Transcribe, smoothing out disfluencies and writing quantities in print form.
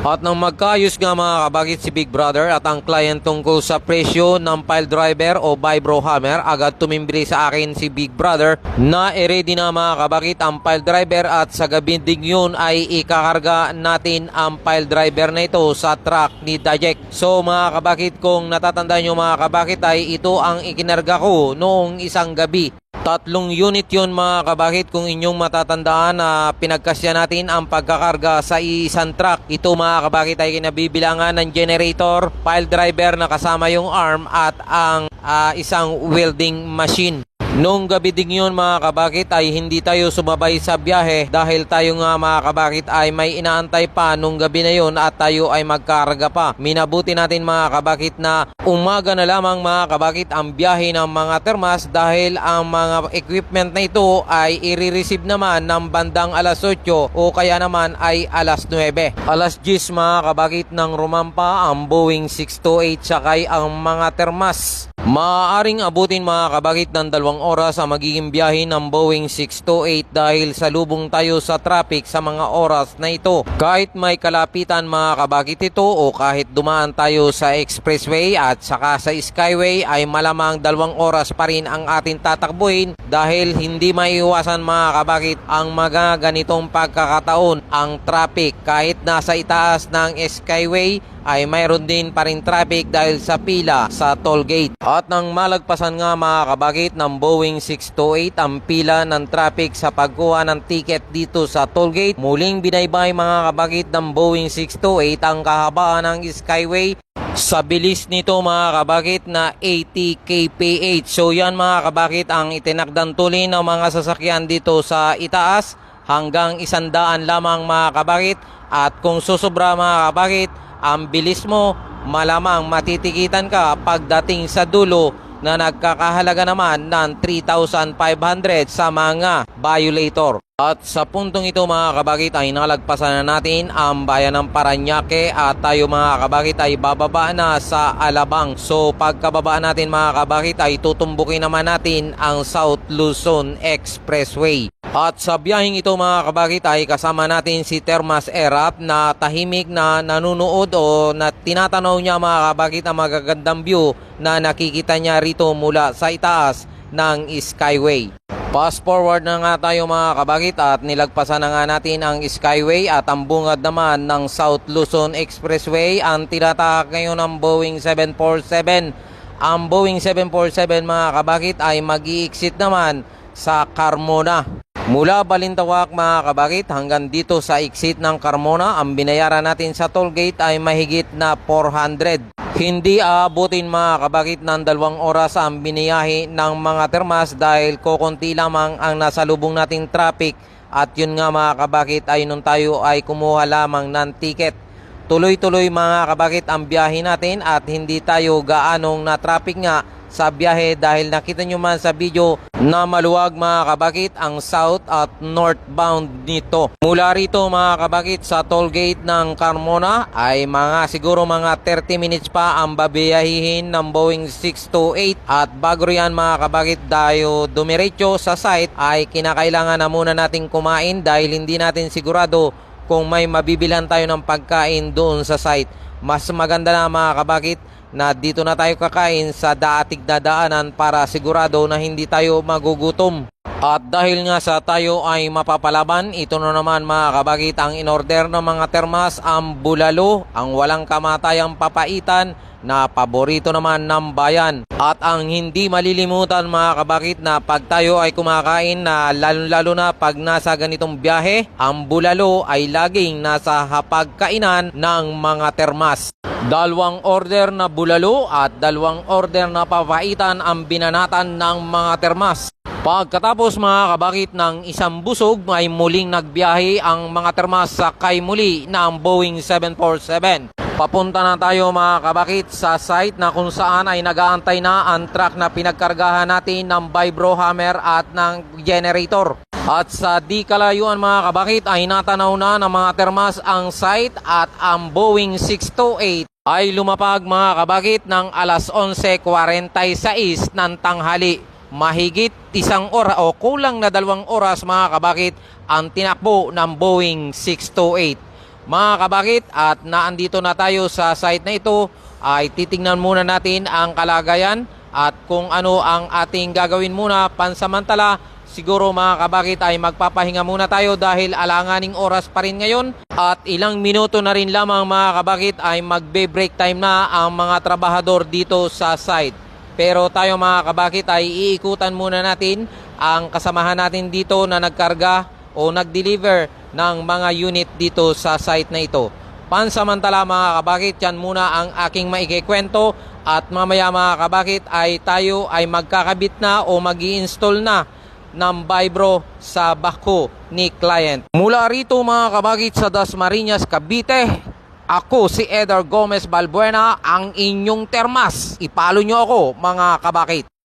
At nang magkaayos nga mga kabakit si Big Brother at ang client tungkol sa presyo ng pile driver o vibro hammer, agad tumimbili sa akin si Big Brother na ready na mga kabakit ang pile driver at sa gabi din yun ay ikakarga natin ang pile driver na ito sa truck ni Dajek. So mga kabakit, kung natatandaan nyo mga kabakit, ay ito ang ikinarga ko noong isang gabi. 3 unit yun mga kabakit, kung inyong matatandaan na pinagkasya natin ang pagkakarga sa isang truck. Ito mga kabakit ay kinabibilangan ng generator, pile driver na kasama yung arm at ang isang welding machine. Noong gabi din yun mga kabakit ay hindi tayo sumabay sa biyahe dahil tayo nga mga kabakit ay may inaantay pa nung gabi na yun at tayo ay magkarga pa. Minabuti natin mga kabakit na umaga na lamang mga kabakit ang biyahe ng mga termas dahil ang mga equipment na ito ay i-receive naman ng bandang alas 8 o kaya naman ay alas 9. Alas 10 mga kabakit ng rumampa ang Boeing 628 sakay ang mga termas. Maaaring abutin mga kabakit ng 2 oras ang magiging biyahe ng Boeing 628 dahil salubong tayo sa traffic sa mga oras na ito. Kahit may kalapitan mga kabakit ito o kahit dumaan tayo sa expressway at saka sa skyway ay malamang 2 oras pa rin ang ating tatakbuhin dahil hindi maiiwasan mga kabakit ang mga ganitong pagkakataon. Ang traffic kahit nasa itaas ng skyway ay mayroon din pa rin traffic dahil sa pila sa toll gate. At nang malagpasan nga mga kabakit ng Boeing 628 ang pila ng traffic sa pagkuha ng ticket dito sa toll gate, muling binaybay mga kabakit ng Boeing 628 ang kahabaan ng skyway sa bilis nito mga kabakit na 80 kph. So yan mga kabakit ang itinakdang tulin ng mga sasakyan dito sa itaas hanggang 100 lamang mga kabakit. At kung susobra mga kabakit ang bilis mo, malamang matitikitan ka pagdating sa dulo na nagkakahalaga naman ng 3,500 sa mga violator. At sa puntong ito mga kabakit ay nalagpasan na natin ang bayan ng Parañaque at tayo mga kabakit ay bababa na sa Alabang. So pagkababa natin mga kabakit ay tutumbukin naman natin ang South Luzon Expressway. At sa biyaheng ito mga kabakit ay kasama natin si Termas Erap na tahimik na nanunood o na tinatanaw niya mga kabakit ang magagandang view na nakikita niya rito mula sa itaas ng skyway. Fast forward na nga tayo mga kabakit at nilagpasan na nga natin ang skyway at ang bungad naman ng South Luzon Expressway ang tinatahak ngayon ng Boeing 747. Ang Boeing 747 mga kabakit ay mag-i-exit naman sa Carmona. Mula Balintawak mga kabakit hanggang dito sa exit ng Carmona, ang binayaran natin sa toll gate ay mahigit na 400. Hindi aabutin mga kabakit ng 2 oras ang biniyahe ng mga termas dahil kokonti lamang ang nasalubong nating traffic at yun nga mga kabakit ay nung tayo ay kumuha lamang ng ticket. Tuloy-tuloy mga kabakit ang biyahe natin at hindi tayo gaanong na traffic nga sa biyahe dahil nakita nyo man sa video na maluwag mga kabakit ang south at northbound nito. Mula rito mga kabakit sa toll gate ng Carmona ay siguro mga 30 minutes pa ang babiyahihin ng Boeing 628 at bago riyan mga kabakit tayo dumiretso sa site ay kinakailangan na muna nating kumain dahil hindi natin sigurado kung may mabibilhan tayo ng pagkain doon sa site. Mas maganda na mga kabakit na dito na tayo kakain sa datig na daanan para sigurado na hindi tayo magugutom. At dahil nga sa tayo ay mapapalaban, ito na naman mga kabakit ang in-order ng mga termas, ang bulalo, ang walang kamatayang papaitan na paborito naman ng bayan. At ang hindi malilimutan mga kabakit na pag tayo ay kumakain na lalo na pag nasa ganitong biyahe, ang bulalo ay laging nasa hapagkainan ng mga termas. 2 order na bulalo at 2 order na papaitan ang binanatan ng mga termas. Pagkatapos mga kabakit ng isang busog ay muling nagbiyahe ang mga termas sakay muli ng Boeing 747. Papunta na tayo mga kabakit sa site na kung saan ay nag-aantay na ang truck na pinagkargahan natin ng vibro hammer at ng generator. At sa di kalayuan mga kabakit ay natanaw na ng mga termas ang site at ang Boeing 628 ay lumapag mga kabakit ng alas 11:46 ng tanghali. Mahigit 1 oras o kulang na 2 oras mga kabakit ang tinakbo ng Boeing 628. mga kabakit, at naandito na tayo sa site na ito, ay titingnan muna natin ang kalagayan at kung ano ang ating gagawin muna pansamantala. Siguro mga kabakit ay magpapahinga muna tayo dahil alanganing oras pa rin ngayon at ilang minuto na rin lamang mga kabakit ay magbe-break time na ang mga trabahador dito sa site. Pero tayo mga kabakit ay iikutan muna natin ang kasamahan natin dito na nagkarga o nag-deliver ng mga unit dito sa site na ito. Pansamantala mga kabakit, yan muna ang aking maikikwento at mamaya mga kabakit ay tayo ay magkakabit na o mag-i-install na ng Vibro sa bako ni client. Mula rito mga kabakit sa Dasmariñas, Cavite, ako si Eder Gomez Balbuena, ang inyong termas. Ipalo nyo ako mga kabakit.